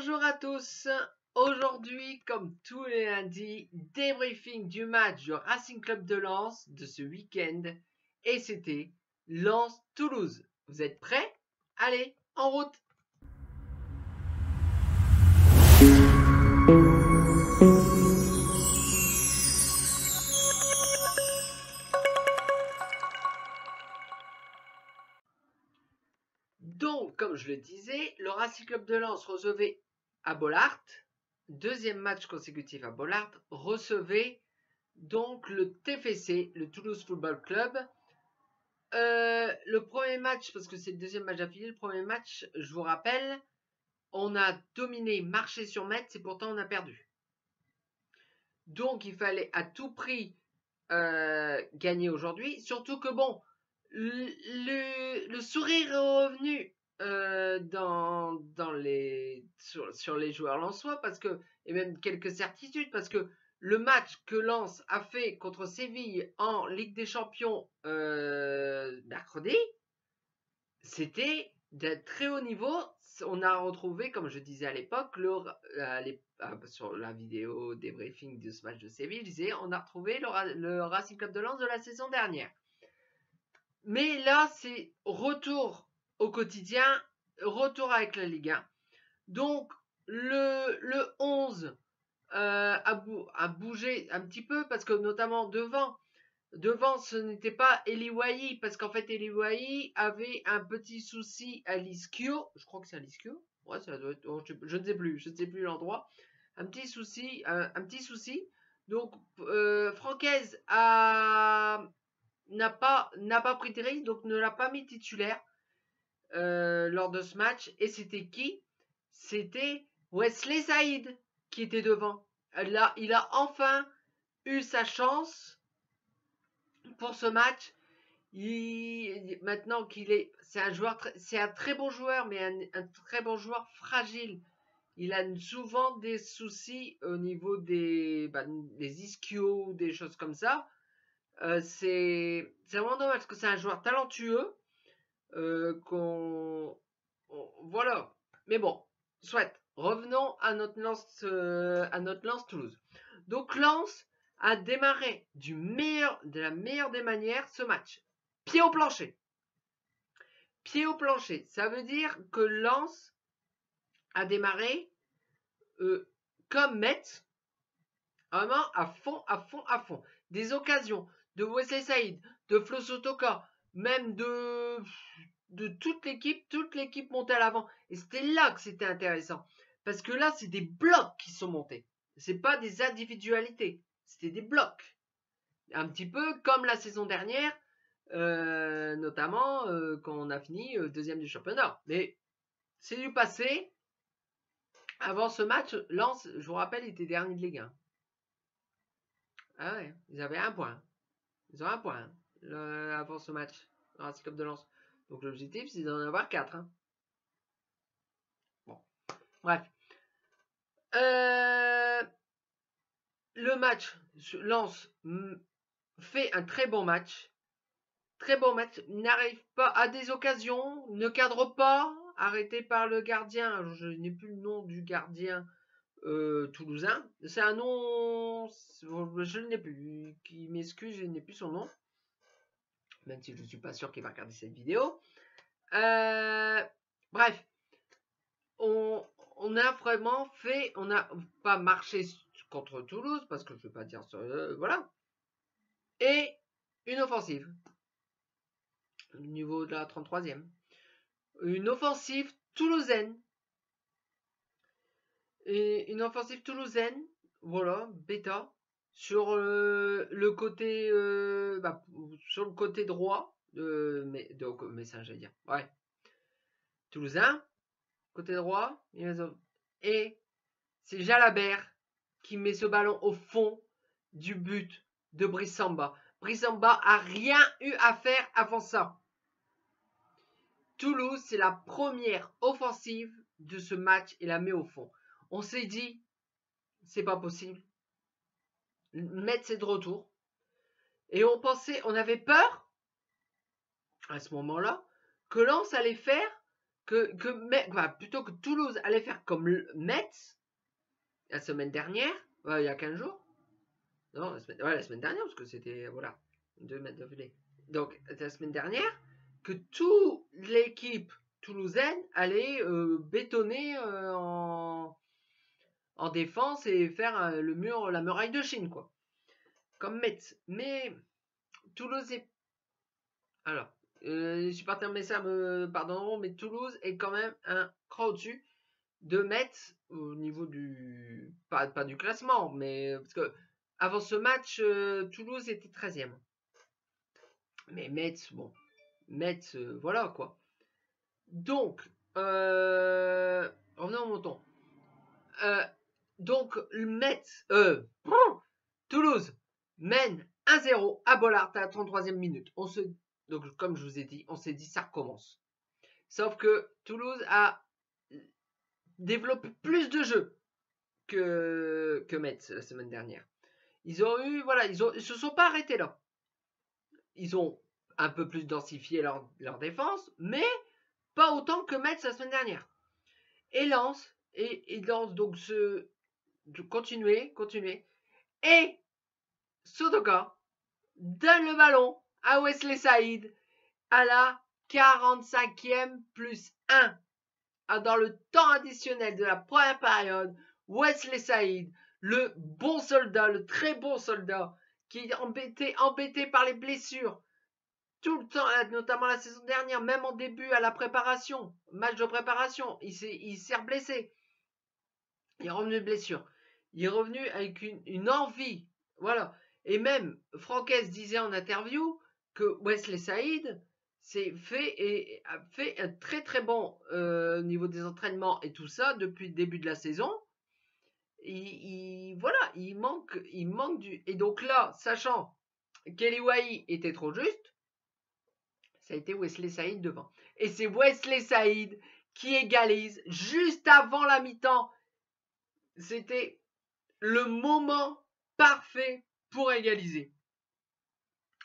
Bonjour à tous. Aujourd'hui, comme tous les lundis, débriefing du match du Racing Club de Lens de ce week-end. Et c'était Lens-Toulouse. Vous êtes prêts? Allez, en route! Donc, comme je le disais, le Racing Club de Lens recevait à Bollaert, deuxième match consécutif à Bollaert, recevait donc le TFC, le Toulouse Football Club. Le premier match, parce que c'est le deuxième match d'affilée, le premier match, je vous rappelle, on a dominé, marché sur mètre, et pourtant on a perdu. Donc il fallait à tout prix gagner aujourd'hui, surtout que bon, le sourire est revenu sur les joueurs lensois, parce que, et même quelques certitudes, parce que le match que Lens a fait contre Séville en Ligue des Champions mercredi, c'était d'un très haut niveau. On a retrouvé, comme je disais à l'époque, sur la vidéo débriefing de ce match de Séville, je disais, on a retrouvé le Racing Club de Lens de la saison dernière. Mais là, c'est retour au quotidien, retour avec la Ligue 1. Donc, le 11 a bougé un petit peu, parce que notamment devant ce n'était pas Eli Wahi, parce qu'en fait Eli Wahi avait un petit souci à l'ischio, je crois que c'est à l'ischio, ouais, ça doit être, je ne sais plus l'endroit, un petit souci, donc Francaise n'a pas pris de risque, donc ne l'a pas mis titulaire lors de ce match. Et c'était qui? C'était Wesley Saïd qui était devant. Là, il a enfin eu sa chance pour ce match. Maintenant qu'il est, c'est un très bon joueur, mais un très bon joueur fragile. Il a souvent des soucis au niveau des ischios, des choses comme ça. C'est vraiment dommage, parce que c'est un joueur talentueux. Voilà. Mais bon, soit. Revenons à notre Lens Toulouse. Donc Lens a démarré de la meilleure des manières ce match. Pied au plancher. Pied au plancher. Ça veut dire que Lens a démarré comme Metz. Vraiment à fond. Des occasions de Wesley Saïd, de Flo Sotoka, même de toute l'équipe montée à l'avant. Et c'était là que c'était intéressant. Parce que là, c'est des blocs qui sont montés. C'est pas des individualités. C'était des blocs. Un petit peu comme la saison dernière, notamment quand on a fini deuxième du championnat. Mais c'est du passé. Avant ce match, Lens, je vous rappelle, était dernier de Ligue 1. Ah ouais, ils avaient un point. Ils ont un point avant ce match, le Racing Club de Lens. Donc l'objectif, c'est d'en avoir 4. Hein. Bon, bref. Le match, Lens fait un très bon match. Très bon match. N'arrive pas à des occasions, ne cadre pas, arrêté par le gardien. Alors, je n'ai plus le nom du gardien toulousain. C'est un nom, je ne l'ai plus. Qui m'excuse, je n'ai plus son nom. Même si je ne suis pas sûr qu'il va regarder cette vidéo. Bref, on a vraiment fait, on n'a pas marché contre Toulouse, parce que je ne veux pas dire ça, voilà. Et une offensive, au niveau de la 33e. Une offensive toulousaine. Et une offensive toulousaine, voilà, bêta, sur le côté droit mais ça j'allais dire, ouais, toulousain, côté droit, et c'est Jalabert qui met ce ballon au fond du but de Brice Samba. Brice Samba a rien eu à faire avant ça. Toulouse, c'est la première offensive de ce match et la met au fond. On s'est dit, c'est pas possible. Metz, c'est de retour. Et on avait peur, à ce moment-là, que Lens allait faire plutôt que Toulouse allait faire comme Metz la semaine dernière, il y a 15 jours. Non, la semaine dernière, parce que c'était, voilà, 2 mètres d'affilée. Donc, la semaine dernière, que toute l'équipe toulousaine allait bétonner en défense et faire la muraille de Chine, quoi. Comme Metz. Mais Toulouse est... Alors, les supporters Messa me pardonneront, mais Toulouse est quand même un cran au-dessus de Metz au niveau du... Pas du classement, mais... Parce que avant ce match, Toulouse était 13e. Mais Metz, bon... Metz, voilà, quoi. Donc, revenons au montant. Donc, Metz... Toulouse mène 1-0 à Bollaert à la 33e minute. Donc, comme je vous ai dit, on s'est dit ça recommence. Sauf que Toulouse a développé plus de jeux que Metz la semaine dernière. Ils ont eu, voilà, ils se sont pas arrêtés là. Ils ont un peu plus densifié leur défense, mais pas autant que Metz la semaine dernière. Et Lens donc continuer. Et Sodoka donne le ballon à Wesley Saïd à la 45e plus 1. Dans le temps additionnel de la première période, Wesley Saïd, le bon soldat, le très bon soldat, qui est embêté par les blessures tout le temps, notamment la saison dernière, même en début à la préparation, match de préparation, il s'est blessé. Il est revenu de blessure. Il est revenu avec une envie. Voilà. Et même, Franquès disait en interview que Wesley Saïd a fait un très très bon niveau des entraînements et tout ça depuis le début de la saison. Voilà, il manque du... Et donc là, sachant qu'Eliwahi était trop juste, ça a été Wesley Saïd devant. Et c'est Wesley Saïd qui égalise juste avant la mi-temps. C'était le moment parfait pour égaliser.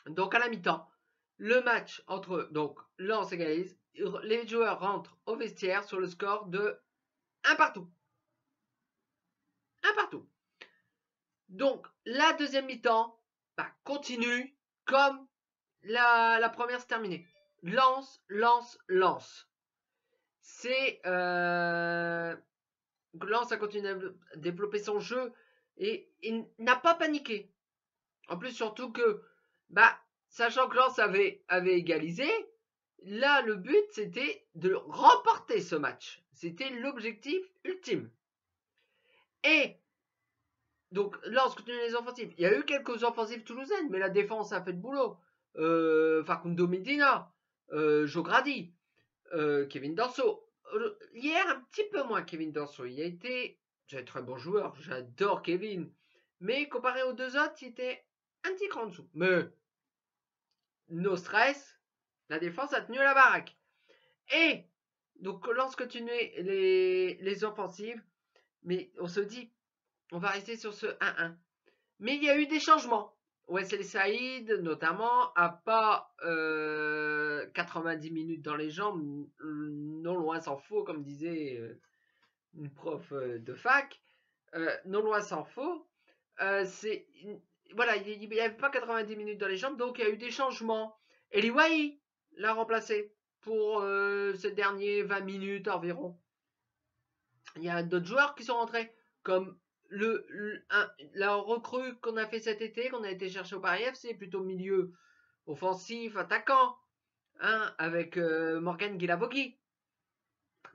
Donc à la mi-temps, le match entre Lens égalise, les joueurs rentrent au vestiaire sur le score de 1 partout. 1 partout. Donc la deuxième mi-temps continue comme la première s'est terminée. Lens. C'est Lens a continué à développer son jeu et il n'a pas paniqué. En plus, surtout que, sachant que Lens avait égalisé, là, le but, c'était de remporter ce match. C'était l'objectif ultime. Et, donc, Lens continue les offensives. Il y a eu quelques offensives toulousaines, mais la défense a fait le boulot. Facundo Medina, Jogradi, Kevin Danso. Hier, un petit peu moins Kevin Danso. C'est un très bon joueur. J'adore Kevin. Mais comparé aux deux autres, il était un petit cran en dessous. Mais, no stress. La défense a tenu la baraque. Et, donc, Lens continue les offensives. Mais on se dit, on va rester sur ce 1-1. Mais il y a eu des changements. Wesley Saïd, notamment, a pas 90 minutes dans les jambes, non loin s'en faut, comme disait une prof de fac. Non loin s'en faut. Voilà, il n'y avait pas 90 minutes dans les jambes, donc il y a eu des changements. Eliwahi l'a remplacé pour ces derniers 20 minutes environ. Il y a d'autres joueurs qui sont rentrés, comme la recrue qu'on a fait cet été, qu'on a été chercher au Paris FC, plutôt milieu offensif, attaquant, avec Morgan Guilavogui.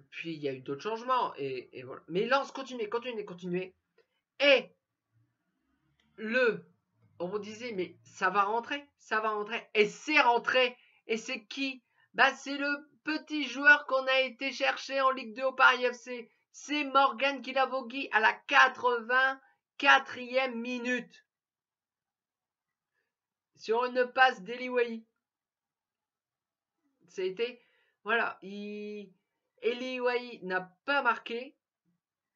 Puis il y a eu d'autres changements, et voilà. Mais Lens continue. Et on vous disait, mais ça va rentrer. Et c'est rentré. Et c'est qui? C'est le petit joueur qu'on a été chercher en Ligue 2 au Paris FC. C'est Morgan Guilavogui à la 84e minute. Sur une passe d'Eliwahi. C'était... Voilà. Eliwahi n'a pas marqué.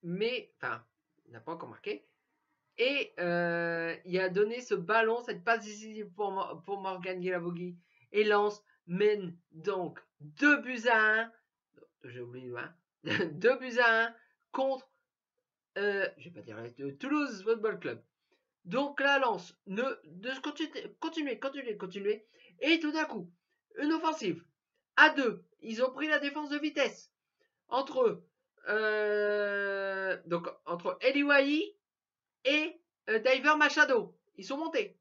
Enfin, n'a pas encore marqué. Et il a donné ce ballon, cette passe décisive pour Morgan Guilavogui. Et Lens mène donc 2-1. j'ai oublié, hein. 2-1 contre, je vais pas dire Toulouse Football Club. Donc la Lens continuer. Et tout d'un coup, une offensive à 2. Ils ont pris la défense de vitesse entre Eli Wahi et Diver Machado. Ils sont montés.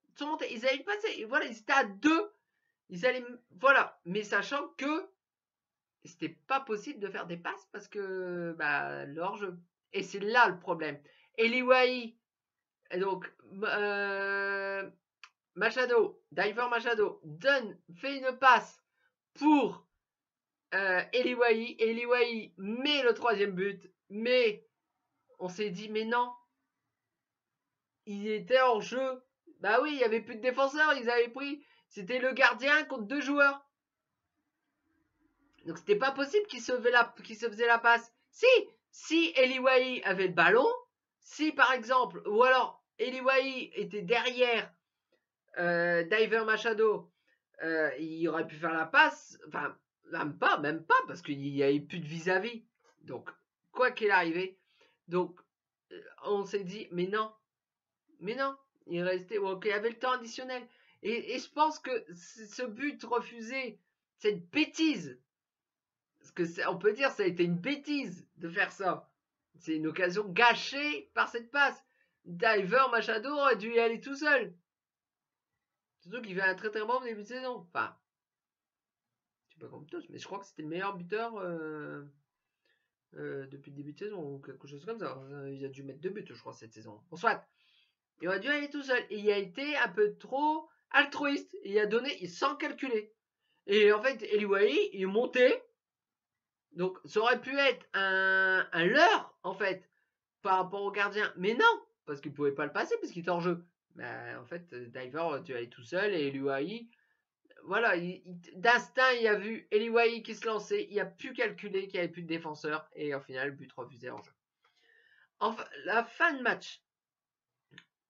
Ils allaient passer. Voilà, ils étaient à 2. Voilà. Mais sachant que c'était pas possible de faire des passes parce que leur jeu. Et c'est là le problème. Eli Wahi, donc Diver Machado fait une passe pour Eli Wahi. Eli Wahi met le 3e but, mais on s'est dit mais non, il était hors jeu. Bah oui, il n'y avait plus de défenseurs, ils avaient pris, c'était le gardien contre 2 joueurs. Donc c'était pas possible qu'il se faisait la passe. Si Eli Wahi avait le ballon, si par exemple, ou alors Eli Wahi était derrière Diver Machado, il aurait pu faire la passe, enfin même pas, parce qu'il n'y avait plus de vis-à-vis. Donc quoi qu'il arrive, donc on s'est dit mais non, il restait, ok, il y avait le temps additionnel. Et je pense que ce but refusé, cette bêtise, parce que on peut dire ça a été une bêtise de faire ça. C'est une occasion gâchée par cette passe. Diver Machado aurait dû y aller tout seul. Surtout qu'il fait un très très bon début de saison. Enfin, je sais pas comme tous, mais je crois que c'était le meilleur buteur depuis le début de saison ou quelque chose comme ça. Il a dû mettre 2 buts, je crois, cette saison. Bon, soit. Il aurait dû aller tout seul. Et il a été un peu trop altruiste. Il a donné sans calculer. Et en fait, Eli Wahi, il est monté. Donc, ça aurait pu être un leurre, en fait, par rapport au gardien. Mais non, parce qu'il ne pouvait pas le passer, parce qu'il était en jeu. Mais en fait, Diver aurait dû aller tout seul. Et Eli Wahi, voilà, d'instinct, il a vu Eli Wahi qui se lançait. Il a pu calculer qu'il n'y avait plus de défenseur. Et au final, but refusé en jeu. Enfin, la fin de match.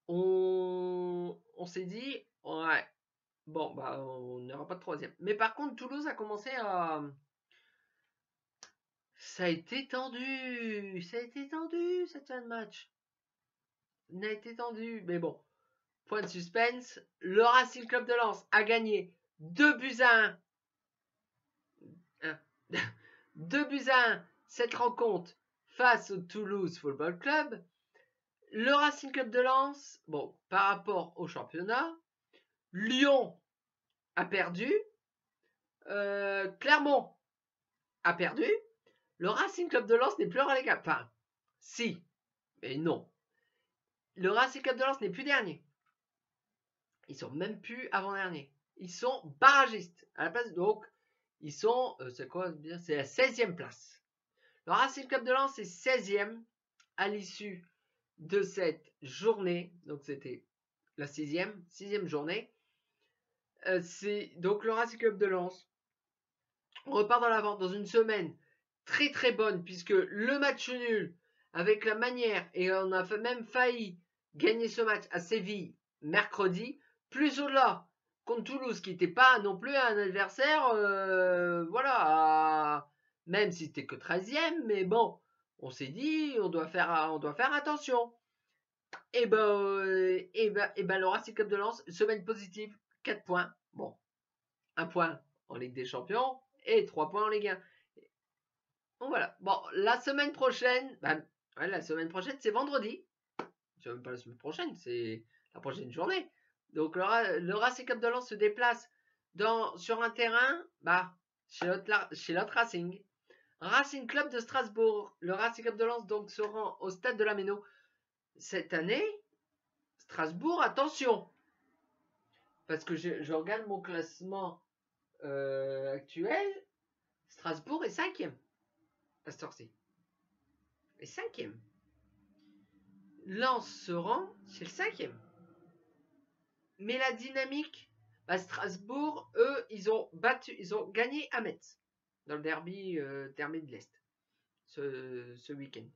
On s'est dit, ouais, bon, on n'aura pas de 3e. Mais par contre, Toulouse a commencé à... Ça a été tendu cette fin de match. Ça a été tendu, mais bon. Point de suspense, le Racing Club de Lens a gagné 2-1. 2-1 cette rencontre face au Toulouse Football Club. Le Racing Club de Lens, bon, par rapport au championnat, Lyon a perdu, Clermont a perdu, le Racing Club de Lens n'est plus relégable. Enfin, si, mais non. Le Racing Club de Lens n'est plus dernier. Ils sont même plus avant-dernier. Ils sont barragistes. À la place, donc, ils sont, c'est quoi bien? C'est la 16e place. Le Racing Club de Lens est 16e à l'issue de cette journée. Donc, c'était la 6e journée. C'est donc le Racing Club de Lens. On repart dans l'avant dans une semaine très très bonne, puisque le match nul, avec la manière, et on a même failli gagner ce match à Séville mercredi, plus au-delà contre Toulouse, qui n'était pas non plus un adversaire, voilà, même si c'était que 13e, mais bon, on s'est dit, on doit faire attention. Et le Racing Club de Lens, semaine positive, 4 points. Bon, 1 point en Ligue des Champions et 3 points en Ligue 1. Donc voilà. Bon, la semaine prochaine, c'est vendredi. C'est même pas la semaine prochaine, c'est la prochaine journée. Donc le Racing Club de Lens se déplace sur un terrain, chez l'autre Racing. Racing Club de Strasbourg. Le Racing Club de Lens donc se rend au stade de la Méno. Cette année, Strasbourg, attention. Parce que je regarde mon classement actuel. Strasbourg est 5e. À cette heure-ci. Et 5e. Lens se rend chez le 5e. Mais la dynamique, Strasbourg, eux, ils ont gagné à Metz dans le derby de l'Est ce week-end.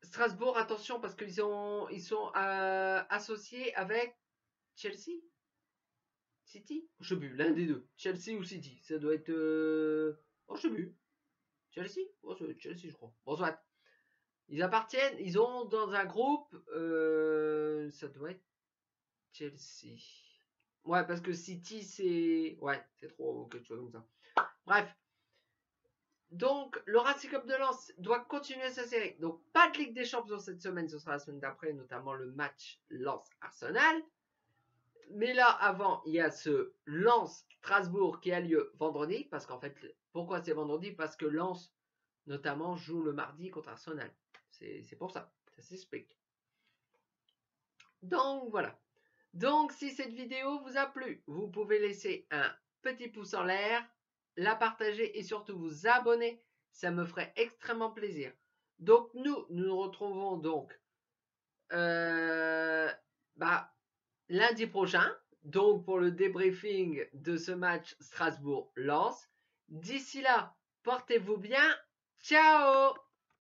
Strasbourg, attention parce qu'ils sont associés avec Chelsea, City, je sais plus, l'un des deux, Chelsea ou City. Ça doit être Oh, je sais plus. Chelsea? Oh, c'est Chelsea, je crois. Bon, soit. Ils appartiennent, ils ont dans un groupe, ça doit être Chelsea. Ouais, parce que City, c'est... Ouais, c'est trop quelque chose comme ça. Bref. Donc, le Racing Club de Lens doit continuer sa série. Donc, pas de Ligue des Champions cette semaine, ce sera la semaine d'après, notamment le match Lens-Arsenal. Mais là, avant, il y a ce Lens-Strasbourg qui a lieu vendredi. Parce qu'en fait, pourquoi c'est vendredi? Parce que Lens, notamment, joue le mardi contre Arsenal. C'est pour ça. Ça s'explique. Donc, voilà. Donc, si cette vidéo vous a plu, vous pouvez laisser un petit pouce en l'air, la partager et surtout vous abonner. Ça me ferait extrêmement plaisir. Donc, nous nous retrouvons donc lundi prochain, donc pour le débriefing de ce match Strasbourg-Lens. D'ici là, portez-vous bien. Ciao!